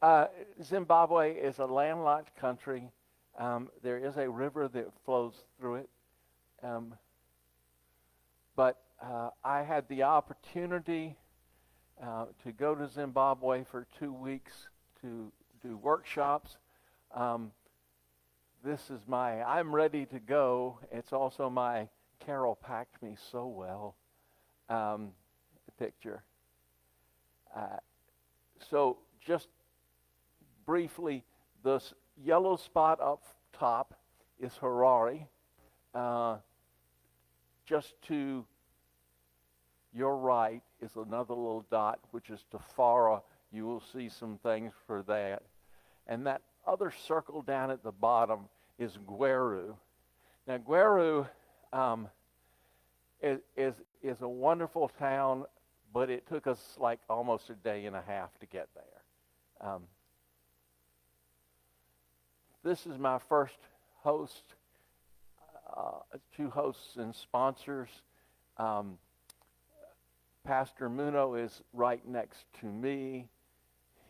uh, Zimbabwe is a landlocked country. There is a river that flows through it. Um, but I had the opportunity to go to Zimbabwe for 2 weeks to do workshops. Um, I'm ready to go. It's also my Carol packed me so well picture. Uh, so just briefly, the yellow spot up top is Harare. Uh, just to your right is another little dot, which is Tafara. You will see some things for that. And that other circle down at the bottom is Gweru. Now, Gweru is a wonderful town, but it took us like almost a day and a half to get there. This is my first host, two hosts and sponsors. Pastor Muno is right next to me.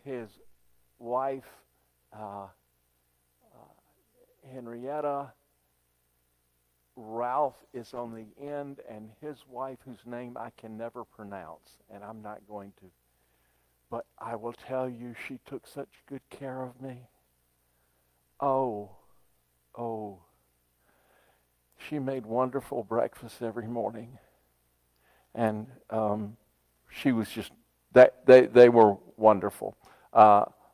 His wife, Henrietta. Ralph is on the end, and his wife, whose name I can never pronounce, and I'm not going to. But I will tell you, she took such good care of me. Oh. She made wonderful breakfast every morning. And she was just, they were wonderful.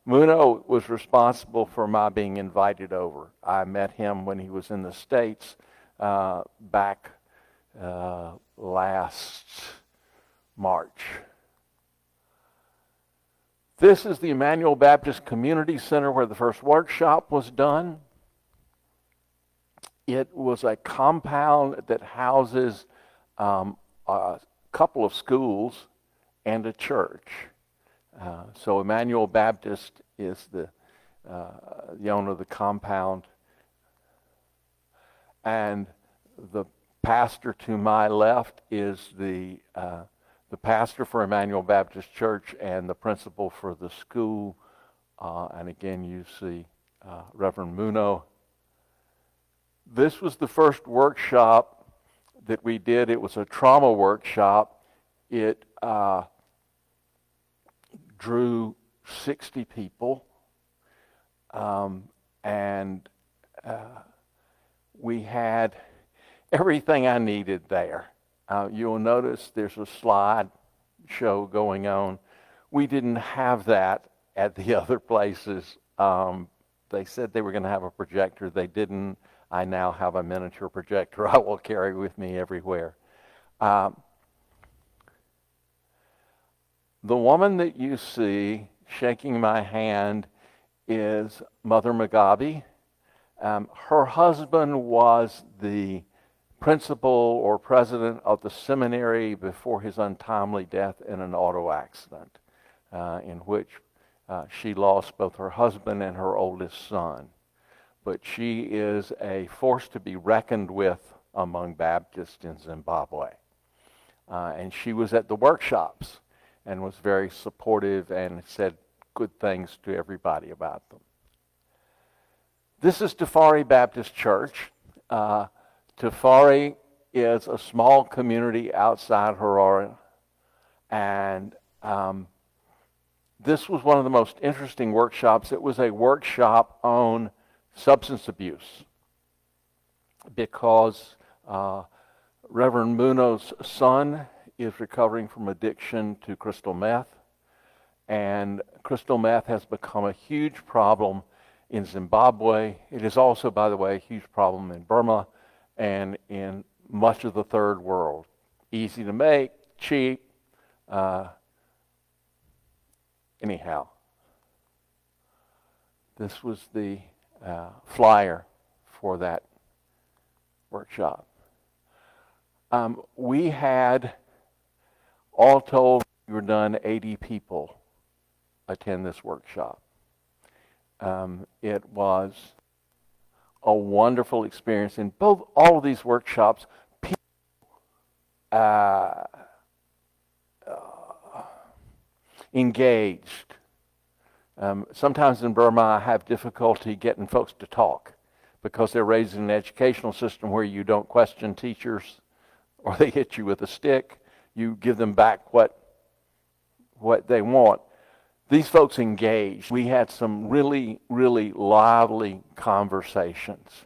Muno was responsible for my being invited over. I met him when he was in the States back last March. This is the Emmanuel Baptist Community Center where the first workshop was done. It was a compound that houses a couple of schools and a church. So Emmanuel Baptist is the owner of the compound. And the pastor to my left is the pastor for Emmanuel Baptist Church and the principal for the school. And again, you see Reverend Muno. This was the first workshop that we did. It was a trauma workshop. It drew 60 people. And we had everything I needed there. You'll notice there's a slide show going on. We didn't have that at the other places. They said they were going to have a projector. They didn't. I now have a miniature projector I will carry with me everywhere. The woman that you see shaking my hand is Mother Mugabe. Her husband was the principal or president of the seminary before his untimely death in an auto accident, in which she lost both her husband and her oldest son. But she is a force to be reckoned with among Baptists in Zimbabwe. And she was at the workshops and was very supportive and said good things to everybody about them. This is Tafari Baptist Church. Tafari is a small community outside Harare, and this was one of the most interesting workshops. It was a workshop on substance abuse because Reverend Muno's son is recovering from addiction to crystal meth, and crystal meth has become a huge problem in Zimbabwe. It is also, by the way, a huge problem in Burma and in much of the third world. Easy to make, cheap. Anyhow, this was the flyer for that workshop. We had, all told, we were done 80 people attend this workshop. It was a wonderful experience. In all of these workshops, people engaged. Sometimes in Burma, I have difficulty getting folks to talk because they're raised in an educational system where you don't question teachers or they hit you with a stick. You give them back what they want. These folks engaged. We had some really, really lively conversations.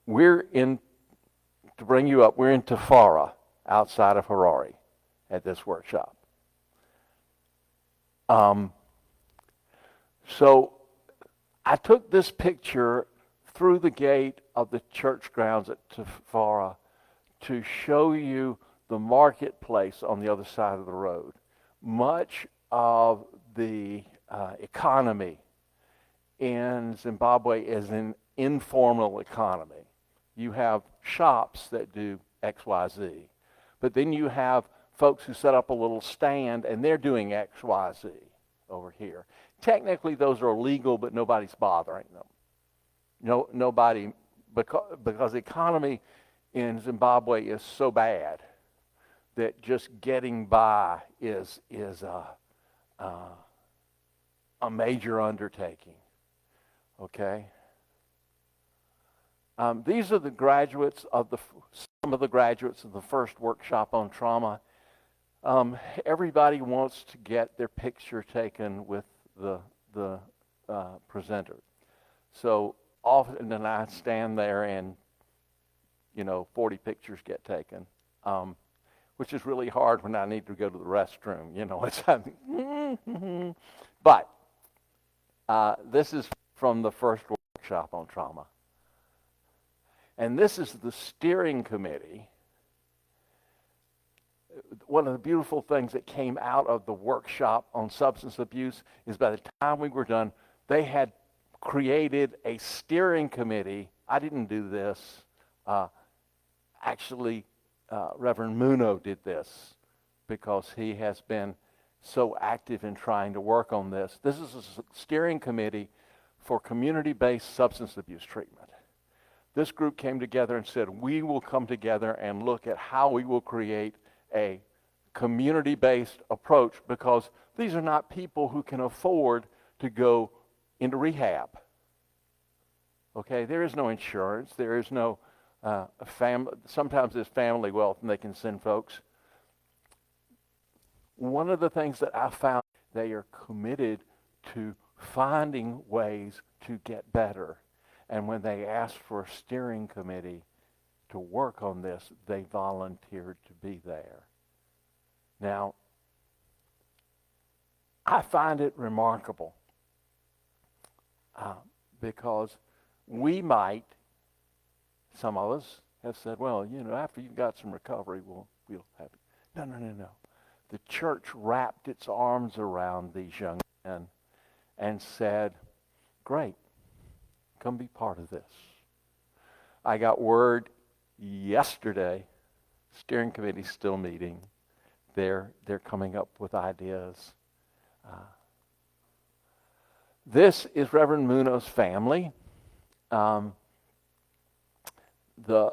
We're in, to bring you up, we're in Tafara, outside of Harare, at this workshop. So I took this picture through the gate of the church grounds at Tafara to show you the marketplace on the other side of the road. Much of the economy in Zimbabwe is an informal economy. You have shops that do XYZ, but then you have folks who set up a little stand and they're doing XYZ over here. Technically, those are legal, but nobody's bothering them. Nobody, because the economy in Zimbabwe is so bad that just getting by is a major undertaking. Okay. These are the graduates of some of the graduates of the first workshop on trauma. Everybody wants to get their picture taken with the presenter. So often I stand there and 40 pictures get taken, which is really hard when I need to go to the restroom. But this is from the first workshop on trauma. And this is the steering committee. One of the beautiful things that came out of the workshop on substance abuse is by the time we were done, they had created a steering committee. I didn't do this. Actually, Reverend Muno did this because he has been so active in trying to work on this. This is a steering committee for community-based substance abuse treatment. This group came together and said, we will come together and look at how we will create a community-based approach, because these are not people who can afford to go into rehab. Okay, there is no insurance, there is no family. Sometimes there's family wealth and they can send folks. One of the things that I found, they are committed to finding ways to get better. And when they asked for a steering committee to work on this, they volunteered to be there. Now, I find it remarkable because we might, some of us have said, well, after you've got some recovery, we'll have it. No. The church wrapped its arms around these young men and said, great, come be part of this. I got word yesterday, steering committee's still meeting. They're coming up with ideas. This is Reverend Muno's family. The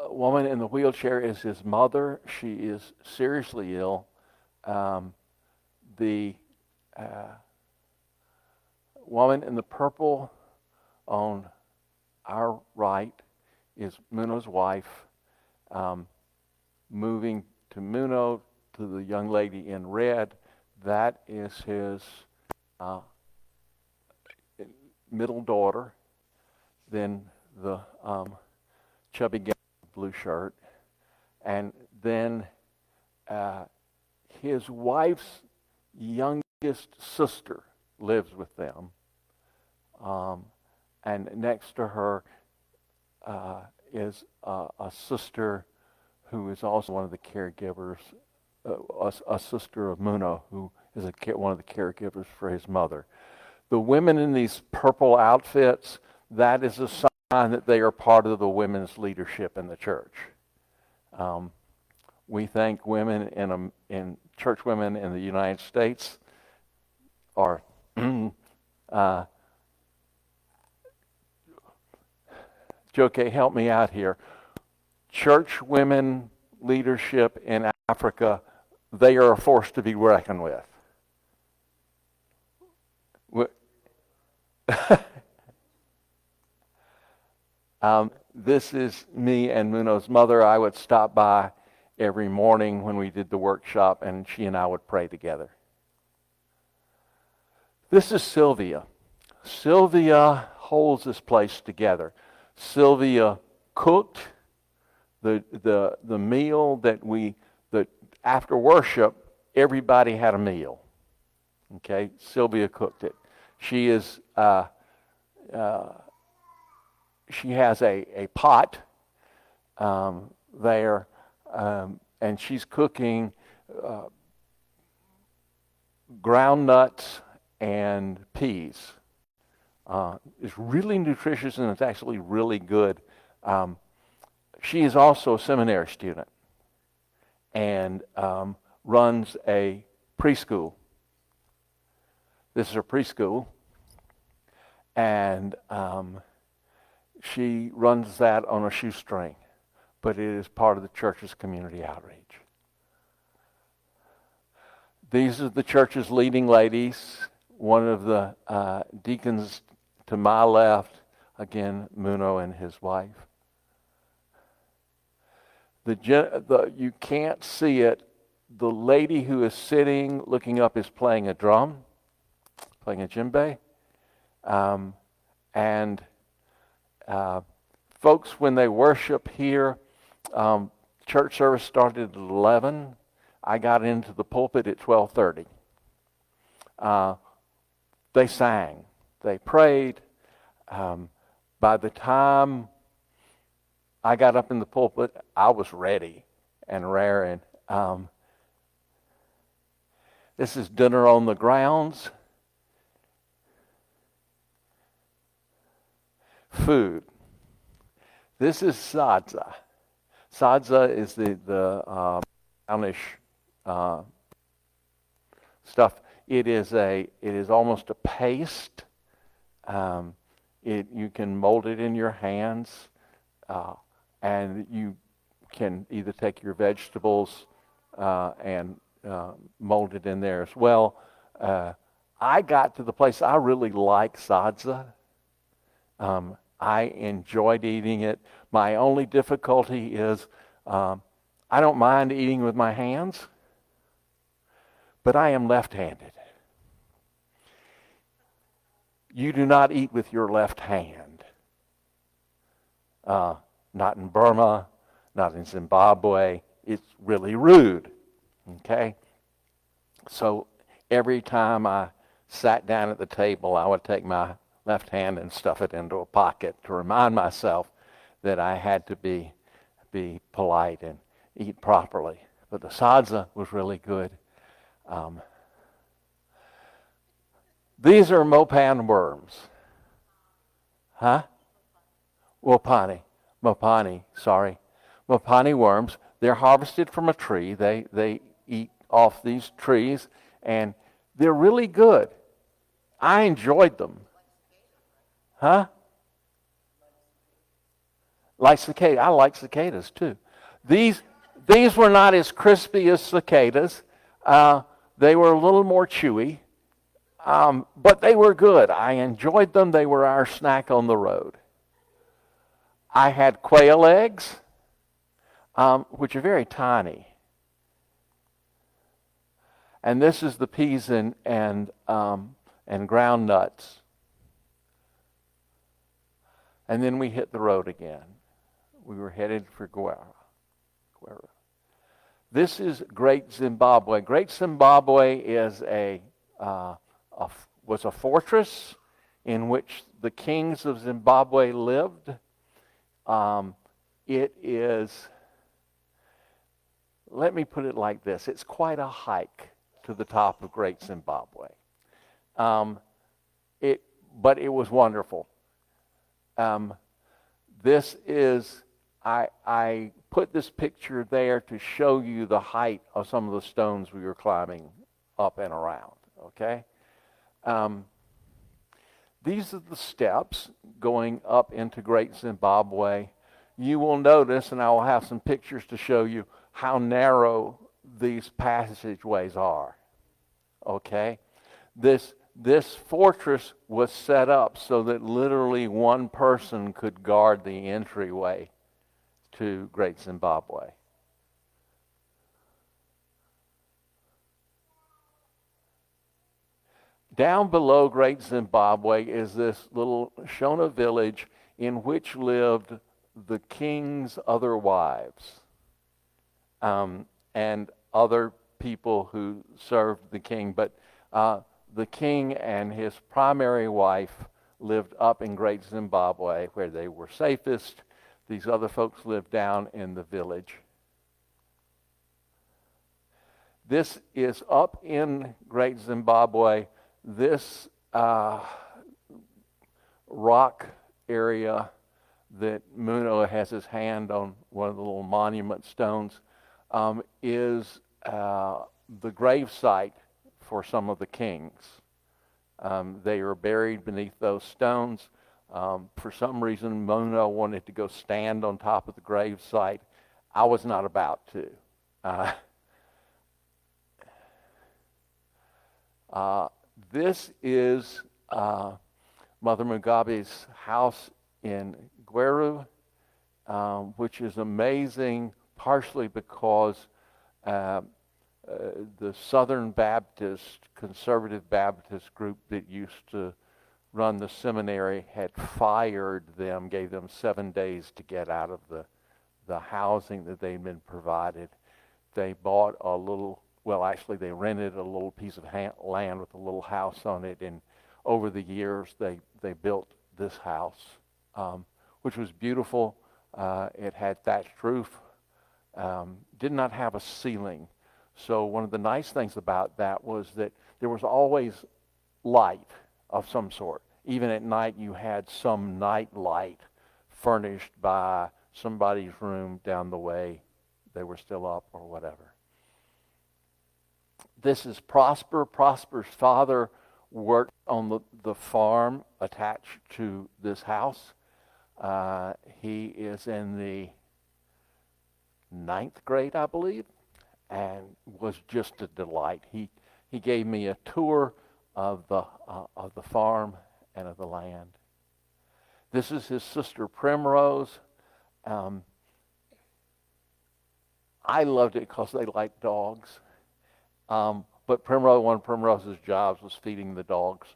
woman in the wheelchair is his mother. She is seriously ill. The woman in the purple on our right is Muno's wife. Moving to Muno, to the young lady in red, that is his middle daughter. Then the chubby guy in the blue shirt. And then his wife's youngest sister lives with them. And next to her is a sister who is also one of the caregivers, a sister of Muno, who is one of the caregivers for his mother. The women in these purple outfits, that is a sign that they are part of the women's leadership in the church. We think women in church women in the United States are Joke, help me out here. church women leadership in Africa, they are a force to be reckoned with. This is me and Muno's mother. I would stop by every morning when we did the workshop, and she and I would pray together. This is Sylvia. Sylvia holds this place together. Sylvia cooked the meal that after worship, everybody had a meal. Okay, Sylvia cooked it. She is she has a pot there, and she's cooking ground nuts and peas. It's really nutritious, and it's actually really good. She is also a seminary student and runs a preschool. This is her preschool, and she runs that on a shoestring, but it is part of the church's community outreach. These are the church's leading ladies. One of the deacons to my left, again, Muno and his wife. You can't see it. The lady who is sitting, looking up, is playing a drum, playing a djembe. And folks, when they worship here, church service started at 11. I got into the pulpit at 12:30. They sang. They prayed. By the time I got up in the pulpit, I was ready and raring. This is dinner on the grounds. Food. This is sadza. Sadza is the brownish stuff. It is almost a paste. You can mold it in your hands, and you can either take your vegetables and mold it in there as well. I got to the place I really like sadza. I enjoyed eating it. My only difficulty is I don't mind eating with my hands, but I am left-handed. You do not eat with your left hand. Not in Burma, not in Zimbabwe. It's really rude. Okay? So every time I sat down at the table, I would take my left hand and stuff it into a pocket to remind myself that I had to be polite and eat properly. But the sadza was really good. These are mopan worms. Huh? Mopani, sorry. Mopani worms. They're harvested from a tree. They eat off these trees, and they're really good. I enjoyed them. Huh? Like cicada. I like cicadas too. These were not as crispy as cicadas. They were a little more chewy. But they were good. I enjoyed them. They were our snack on the road. I had quail eggs, which are very tiny. And this is the peas and ground nuts. And then we hit the road again. We were headed for Guerra. This is Great Zimbabwe. Great Zimbabwe is was a fortress in which the kings of Zimbabwe lived. It is, let me put it like this, it's quite a hike to the top of Great Zimbabwe. But it was wonderful. This is, I put this picture there to show you the height of some of the stones we were climbing up and around, okay? These are the steps going up into Great Zimbabwe. you will notice, and I will have some pictures to show you, how narrow these passageways are. Okay? This fortress was set up so that literally one person could guard the entryway to Great Zimbabwe. Down below Great Zimbabwe is this little Shona village in which lived the king's other wives, and other people who served the king. But the king and his primary wife lived up in Great Zimbabwe, where they were safest. These other folks lived down in the village. This is up in Great Zimbabwe. This rock area that Muno has his hand on, one of the little monument stones, is the grave site for some of the kings. They are buried beneath those stones. For some reason, Muno wanted to go stand on top of the grave site. I was not about to. This is Mother Mugabe's house in Gweru, which is amazing, partially because the Southern Baptist, Conservative Baptist group that used to run the seminary had fired them, gave them 7 days to get out of the housing that they'd been provided. They bought a little, well, actually they rented a little piece of land with a little house on it, and over the years they built this house, which was beautiful. It had thatched roof, did not have a ceiling. So one of the nice things about that was that there was always light of some sort. Even at night you had some night light furnished by somebody's room down the way. They were still up or whatever. This is Prosper. Prosper's father worked on the farm attached to this house. He is in the 9th grade, I believe, and was just a delight. He gave me a tour of the farm and of the land. This is his sister Primrose. I loved it because they liked dogs. But one of Primrose's jobs was feeding the dogs,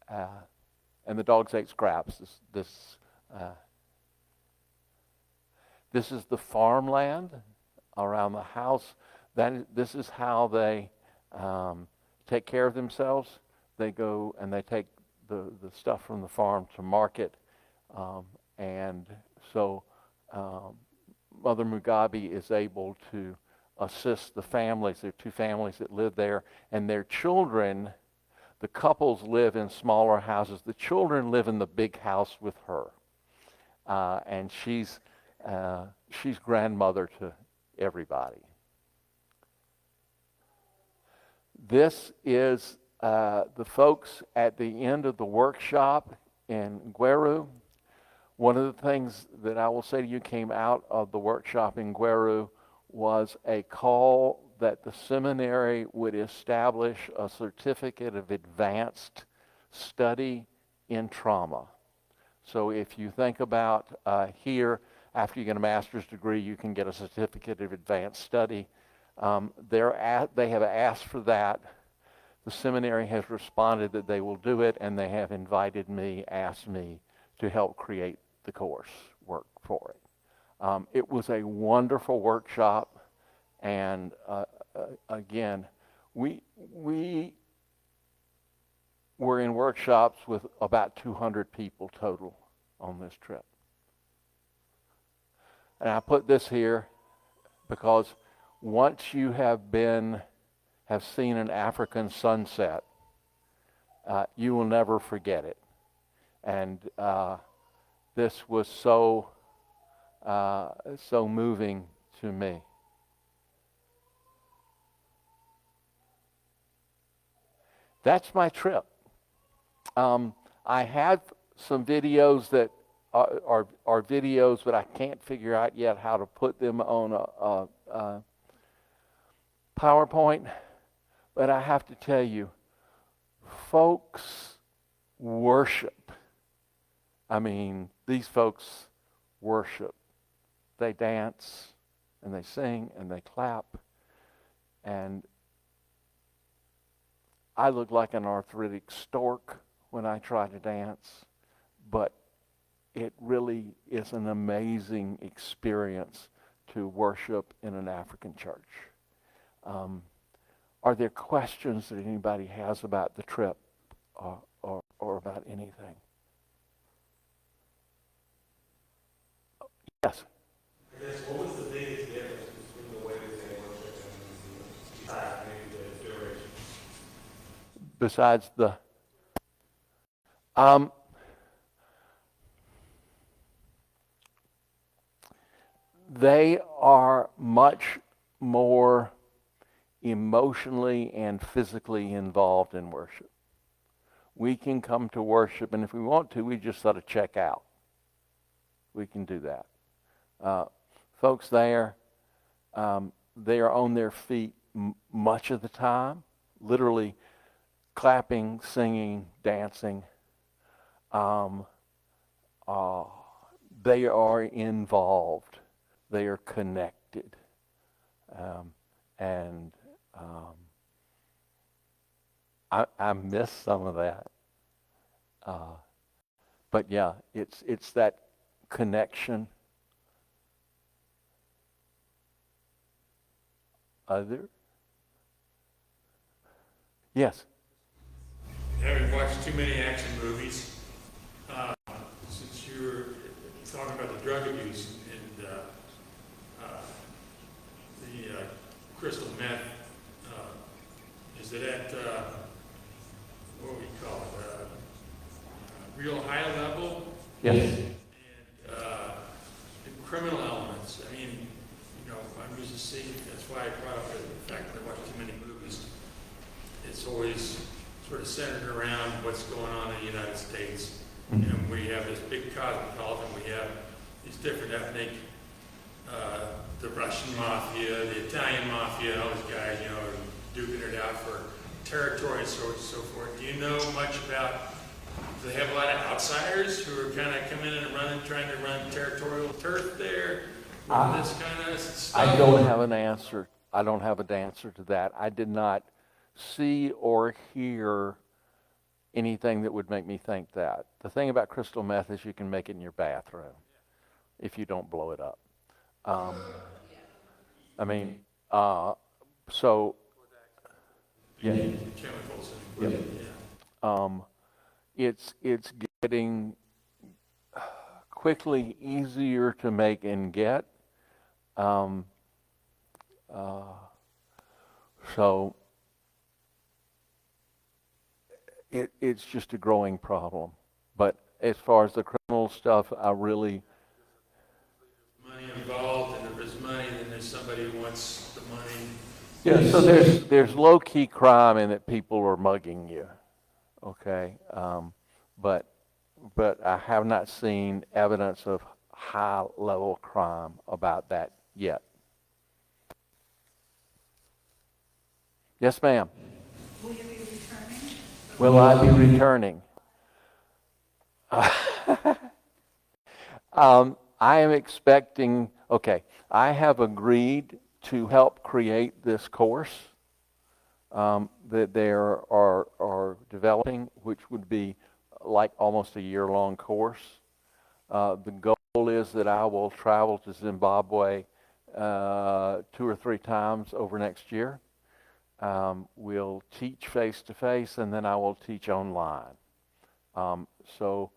and the dogs ate scraps. This is the farmland around the house. This is how they take care of themselves. They go and they take the stuff from the farm to market, and so Mother Mugabe is able to assist the families. There are 2 families that live there, and their children, the couples live in smaller houses. The children live in the big house with her, and she's grandmother to everybody. This is the folks at the end of the workshop in Gweru. One of the things that I will say to you came out of the workshop in Gweru was a call that the seminary would establish a certificate of advanced study in trauma. So if you think about here, after you get a master's degree, you can get a certificate of advanced study. They have asked for that. The seminary has responded that they will do it, and they have asked me to help create the course work for it. It was a wonderful workshop, and again, we were in workshops with about 200 people total on this trip. And I put this here because once you have seen an African sunset, you will never forget it. And this was so moving to me. That's my trip. I had some videos that are videos, but I can't figure out yet how to put them on a PowerPoint. But I have to tell you, folks worship. I mean, these folks worship. They dance and they sing and they clap. And I look like an arthritic stork when I try to dance, but it really is an amazing experience to worship in an African church. Are there questions that anybody has about the trip or about anything? Yes? I guess what was the biggest difference between the way that they worship and besides maybe the duration? Besides the they are much more emotionally and physically involved in worship. We can come to worship, and if we want to, we just sort of check out. We can do that. Folks there, they are on their feet much of the time, literally clapping, singing, dancing. They are involved. They are connected. I miss some of that. But yeah, it's that connection. Other? Yes. Having watched too many action movies, since you were talking about the drug abuse and the crystal meth, is it at, what do we call it, real high level? Yes. And the criminal elements, I mean, you know, I'm used to seeing, that's why I brought up the fact that I watch too many movies. It's always sort of centered around what's going on in the United States. Mm-hmm. And we have this big cosmopolitan, we have these different ethnic, the Russian mafia, the Italian mafia, and all these guys, you know, duking it out for territory and so forth. Do you know much about, do they have a lot of outsiders who are kind of coming in and trying to run territorial turf there? This kind of stuff? I don't have an answer. I don't have an answer to that. I did not see or hear anything that would make me think that. The thing about crystal meth is you can make it in your bathroom if you don't blow it up. I mean, so yeah, Chemicals. Yeah. It's getting quickly easier to make and get. So it's just a growing problem. But as far as the criminal stuff, I really... Money involved, and if there's money, then there's somebody who wants the money. Yeah, so there's low-key crime in that people are mugging you, okay? But I have not seen evidence of high-level crime about that yet. Yes, ma'am. Will you be returning? Will I be returning? I am expecting, okay, I have agreed to help create this course that they are developing, which would be like almost a year-long course. The goal is that I will travel to Zimbabwe 2 or 3 times over next year. We'll teach face-to-face, and then I will teach online. So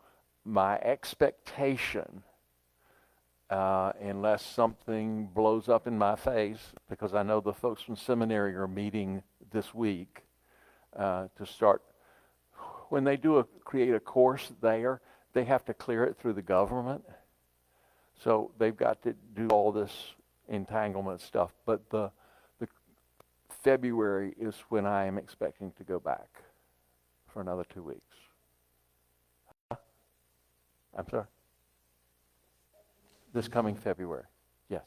my expectation, unless something blows up in my face, because I know the folks from seminary are meeting this week to start. When they create a course there, they have to clear it through the government. So they've got to do all this entanglement stuff. But the February is when I am expecting to go back for another 2 weeks. I'm sorry? This coming February. Yes.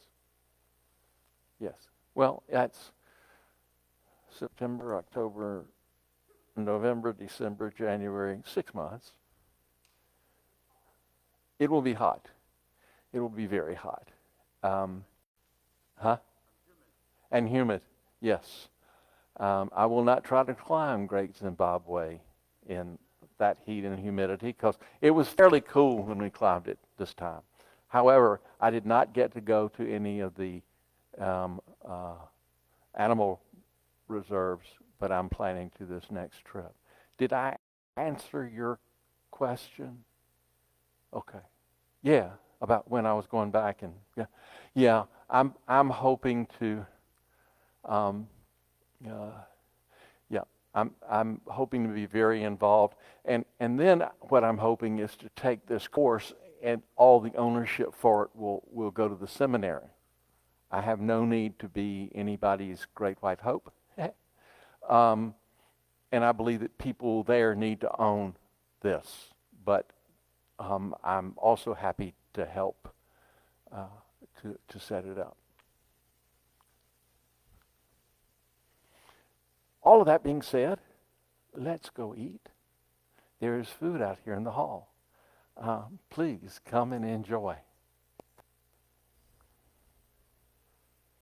Yes. Well, that's September, October, November, December, January, 6 months. It will be hot. It will be very hot. Huh? And humid, yes. I will not try to climb Great Zimbabwe in that heat and humidity because it was fairly cool when we climbed it this time. However, I did not get to go to any of the animal reserves, but I'm planning to this next trip. Did I answer your question? Okay. Yeah, about when I was going back and yeah. I'm hoping to. Yeah, I'm hoping to be very involved, and then what I'm hoping is to take this course, and all the ownership for it will go to the seminary. I have no need to be anybody's great white hope, and I believe that people there need to own this. But I'm also happy to help to set it up. All of that being said, let's go eat. There is food out here in the hall. Please come and enjoy.